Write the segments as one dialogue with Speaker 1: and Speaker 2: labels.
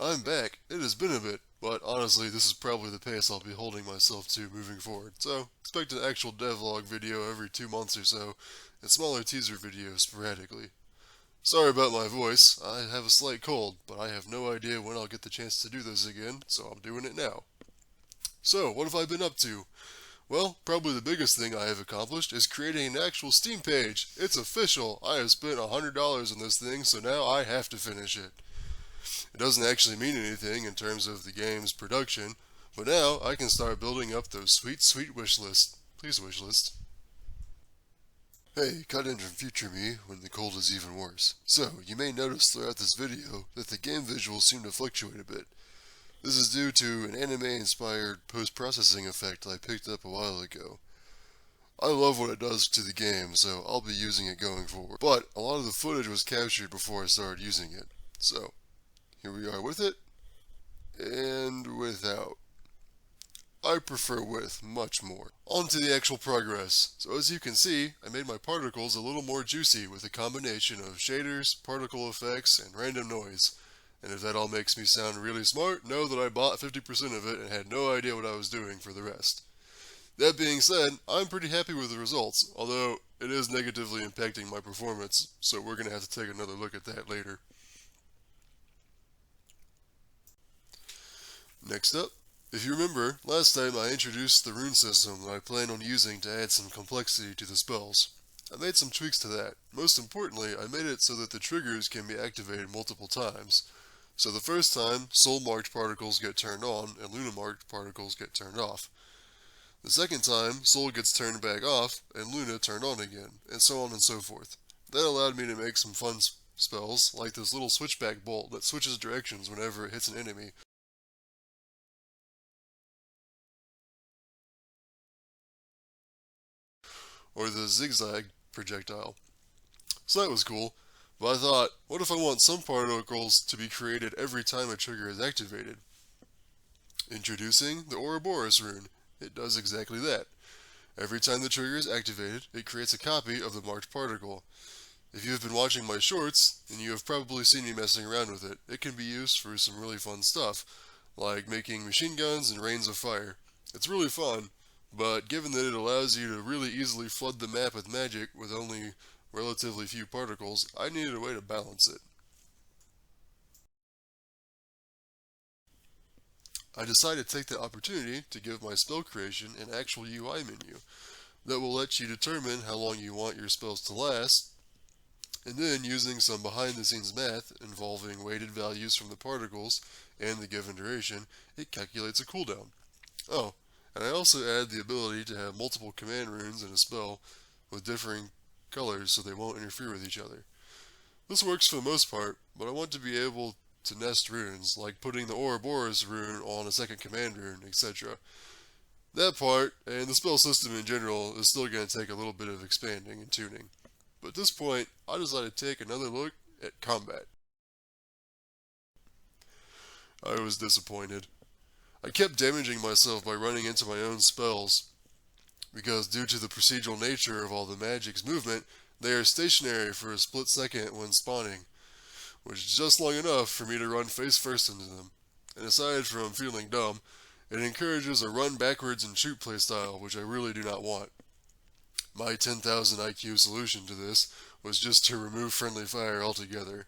Speaker 1: I'm back. It has been a bit, but honestly, this is probably the pace I'll be holding myself to moving forward. So, expect an actual devlog video every 2 months or so, and smaller teaser videos sporadically. Sorry about my voice. I have a slight cold, but I have no idea when I'll get the chance to do this again, so I'm doing it now. So, what have I been up to? Well, probably the biggest thing I have accomplished is creating an actual Steam page. It's official. I have spent $100 on this thing, so now I have to finish it. It doesn't actually mean anything in terms of the game's production, but now I can start building up those sweet, sweet wish lists. Please wish list. Hey, cut in from future me when the cold is even worse. So, you may notice throughout this video that the game visuals seem to fluctuate a bit. This is due to an anime-inspired post-processing effect I picked up a while ago. I love what it does to the game, so I'll be using it going forward. But a lot of the footage was captured before I started using it, so here we are with it, and without. I prefer with much more. On to the actual progress. So as you can see, I made my particles a little more juicy with a combination of shaders, particle effects, and random noise. And if that all makes me sound really smart, know that I bought 50% of it and had no idea what I was doing for the rest. That being said, I'm pretty happy with the results, although it is negatively impacting my performance, so we're going to have to take another look at that later. Next up, if you remember, last time I introduced the rune system that I plan on using to add some complexity to the spells. I made some tweaks to that. Most importantly, I made it so that the triggers can be activated multiple times. So the first time, soul-marked particles get turned on and Luna-marked particles get turned off. The second time, soul gets turned back off and Luna turned on again, and so on and so forth. That allowed me to make some fun spells, like this little switchback bolt that switches directions whenever it hits an enemy, or the zigzag projectile. So that was cool, but I thought, what if I want some particles to be created every time a trigger is activated? Introducing the Ouroboros rune. It does exactly that. Every time the trigger is activated, it creates a copy of the marked particle. If you have been watching my shorts, then you have probably seen me messing around with it. It can be used for some really fun stuff, like making machine guns and rains of fire. It's really fun, but given that it allows you to really easily flood the map with magic with only relatively few particles, I needed a way to balance it. I decided to take the opportunity to give my spell creation an actual UI menu that will let you determine how long you want your spells to last, and then using some behind-the-scenes math involving weighted values from the particles and the given duration, it calculates a cooldown. Oh, and I also add the ability to have multiple command runes in a spell with differing colors so they won't interfere with each other. This works for the most part, but I want to be able to nest runes, like putting the Ouroboros rune on a second command rune, etc. That part, and the spell system in general, is still going to take a little bit of expanding and tuning. But at this point, I decided to take another look at combat. I was disappointed. I kept damaging myself by running into my own spells, because due to the procedural nature of all the magic's movement, they are stationary for a split second when spawning, which is just long enough for me to run face first into them. And aside from feeling dumb, it encourages a run backwards and shoot playstyle, which I really do not want. My 10,000 IQ solution to this was just to remove friendly fire altogether.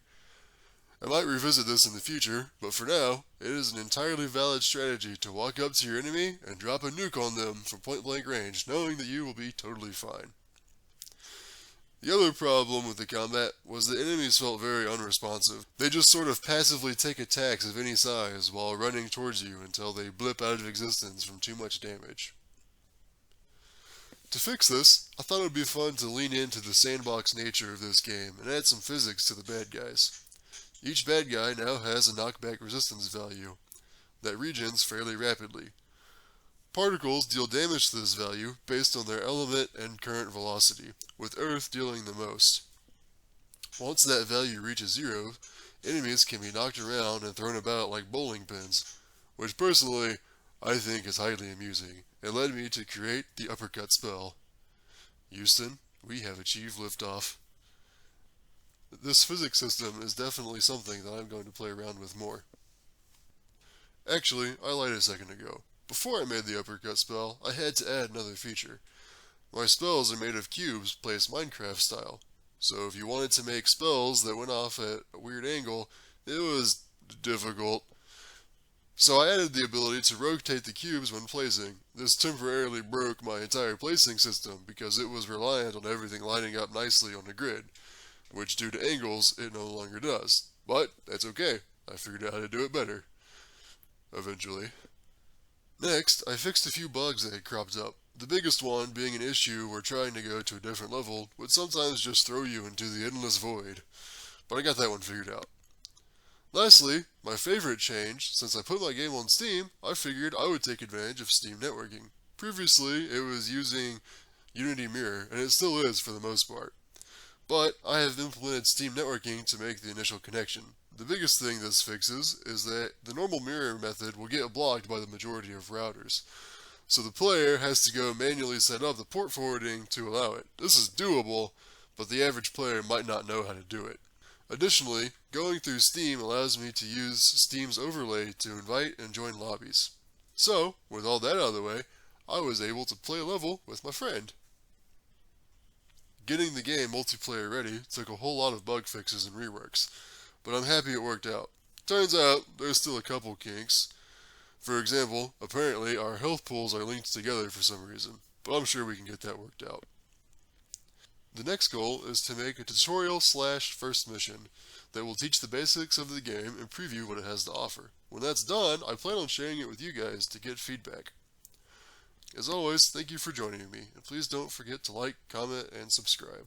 Speaker 1: I might revisit this in the future, but for now, it is an entirely valid strategy to walk up to your enemy and drop a nuke on them from point blank range, knowing that you will be totally fine. The other problem with the combat was that enemies felt very unresponsive. They just sort of passively take attacks of any size while running towards you until they blip out of existence from too much damage. To fix this, I thought it would be fun to lean into the sandbox nature of this game and add some physics to the bad guys. Each bad guy now has a knockback resistance value that regens fairly rapidly. Particles deal damage to this value based on their element and current velocity, with Earth dealing the most. Once that value reaches 0, enemies can be knocked around and thrown about like bowling pins, which personally I think is highly amusing, and led me to create the uppercut spell. Houston, we have achieved liftoff. This physics system is definitely something that I'm going to play around with more. Actually, I lied a second ago. Before I made the uppercut spell, I had to add another feature. My spells are made of cubes placed Minecraft style. So if you wanted to make spells that went off at a weird angle, it was difficult. So I added the ability to rotate the cubes when placing. This temporarily broke my entire placing system because it was reliant on everything lining up nicely on the grid, which due to angles it no longer does. But that's okay, I figured out how to do it better. Eventually. Next, I fixed a few bugs that had cropped up. The biggest one being an issue where trying to go to a different level would sometimes just throw you into the endless void. But I got that one figured out. Lastly, my favorite change, since I put my game on Steam, I figured I would take advantage of Steam networking. Previously, it was using Unity Mirror, and it still is for the most part. But I have implemented Steam networking to make the initial connection. The biggest thing this fixes is that the normal mirror method will get blocked by the majority of routers. So the player has to go manually set up the port forwarding to allow it. This is doable, but the average player might not know how to do it. Additionally, going through Steam allows me to use Steam's overlay to invite and join lobbies. So, with all that out of the way, I was able to play a level with my friend. Getting the game multiplayer ready took a whole lot of bug fixes and reworks, but I'm happy it worked out. Turns out, there's still a couple kinks. For example, apparently our health pools are linked together for some reason, but I'm sure we can get that worked out. The next goal is to make a tutorial/first mission that will teach the basics of the game and preview what it has to offer. When that's done, I plan on sharing it with you guys to get feedback. As always, thank you for joining me, and please don't forget to like, comment, and subscribe.